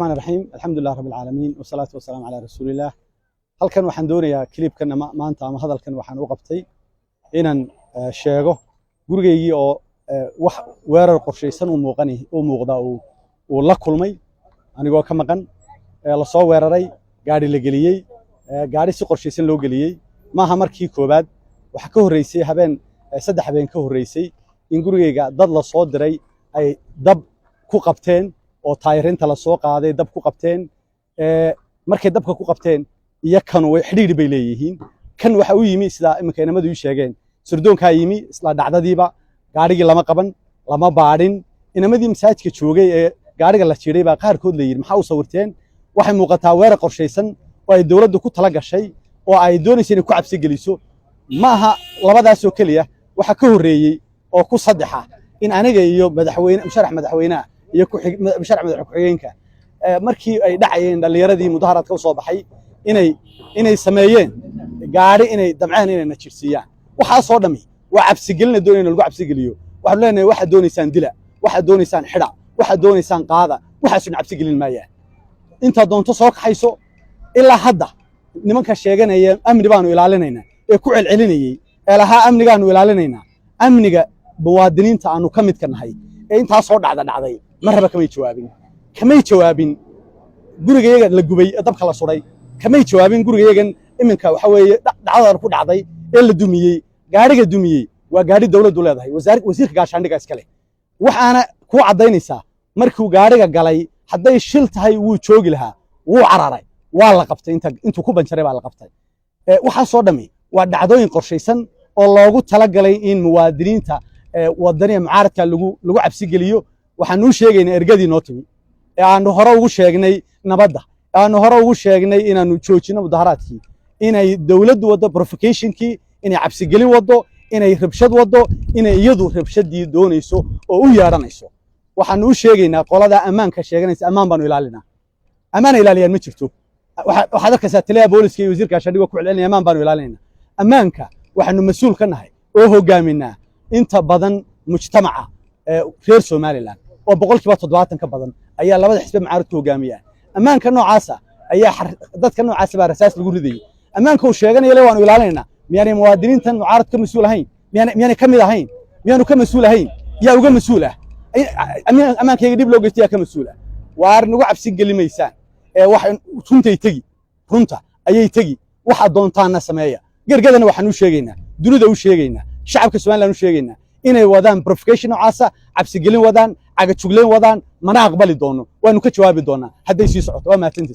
الرحمن الرحيم الحمد لله رب العالمين والصلاة والسلام على رسول الله. halkan waxaan doonayaa clipkan maanta ama hadalkan waxaan u qabtay inaan sheego gurigeygii oo wax weerar qorsheysan u muuqda oo la kulmay anigoo ka maqan la soo weeraray gaari la geliyay gaari si qorsheysan loo geliyay maaha markii koobaad waxa ka horeysay saddex habeen ka horeysay in gurigeyga dad la soo diray ay dab ku qabteen oo taayirinta la soo qaaday dab ku qabteen markay dabka ku qabteen iyo kan way xiriir bay leeyihiin kan waxa uu yimi sida iminka inamadu ii sheegeen sirdoonka yimi isla dhacdadiiba gaarigii lama qaban lama baadhin inamadii masaajidka joogay ee gaariga la jiiray baa qaarkood la yiri maxaa u sawirteen waxay muuqataa weerar qorsheysan oo ay dawladdu ku tala gashay oo ay doonayso inay ku cabsi geliso maaha labadaas oo kaliya waxa ka horeeyay oo ku saddexa in aniga iyo musharax madaxweynaha iyo musharax madax ku-xigeenka markii ay dhacayeen dhalinyaradii mudaharaadka u soo baxay inay sameeyeen gaari inay damceen inay najirsiiyaan waxa soo dhami waa cabsi gelin doonayna lagu cabsi geliyo waxa leenahay waxa doonaysaan dila waxa doonaysaan xidha waxa doonaysaan qaada waxa soo cabsi gelin maayaan inta doonto soo kaxayso ilaa hadda nimanka sheeganaya amni baanu ilaalinaynaa ee ku celcelinayay ee laha amnigaanu ilaalinaynaa amniga muwaadiniinta aanu ka mid ka nahay ee inta soo dhacday marba kamay jawaabin gurigeega la gubay dabka la suray kamay jawaabin gurigeegan iminka waxa weeye dhacdada ku dhacday ee la dumiyay gaariga dumiyay waa gaari dawladdu leedahay wasiirka gaashaandhiga iskale waxaana ku cadaynaysaa markii gaariga galay haday shil tahay wuu joogi lahaa wuu cararay waa la qabtay intuu ku banjaray baa la qabtay waxa soo dhami waa dhacdooyin qorsheysan oo loogu tala galay in muwaadiniinta wadaniga mucaaradka lagu cabsi geliyo waxaan u sheegaynaa ergadii noo timi aanu hore ugu sheegnay nabadda aanu hore ugu sheegnay inaanu joojino mudaharaadkii inay dawladdu wado provocationkii inay cabsi gelin wado inay rabshad wado inay iyadu rabshadii doonayso oo u yeeranayso waxaan u sheegaynaa qolada ammaanka sheeganaysa ammaan baanu ilaalinaa ammaan ilaaliyaan ma jirto waxaad arkaysaa taliyaha booliska iyo wasiirka gaashaandhiga ku celcelinaya ammaan baanu ilaalinaynaa ammaanka waxaanu mas'uul ka nahay oo hogaaminaa inta badan mujtamaca reer Somaliland oo 70% ka badan ayaa labada xisbi mucaarad ku hogaamiya ammaanka noocaasa ayaa dadka noocaas baa rasaas lagu riday ammaanka uu sheeganayay waanu ilaalinaynaa miyaanay muwaadiniintan mucaarad ka mas'uul ahayn miyaanay ka mid ahayn miyaanu ka mas'uul ahayn yaa uga mas'uul ah ammaankeega dib loo geystay ka mas'uul ah waar nagu cabsi gelimaysaan wax runta ayay tagi waxa doontaana sameeya gargadana waxaan u sheegaynaa dunida u sheegaynaa shacabka Soomaaliland u sheegaynaa inay wadaan provocation noocaasa cabsi gelin wadaan aga jugleen wadaan mana aqbali doono waanu ka jawaabi doonaa haday sii socoto waa maatintii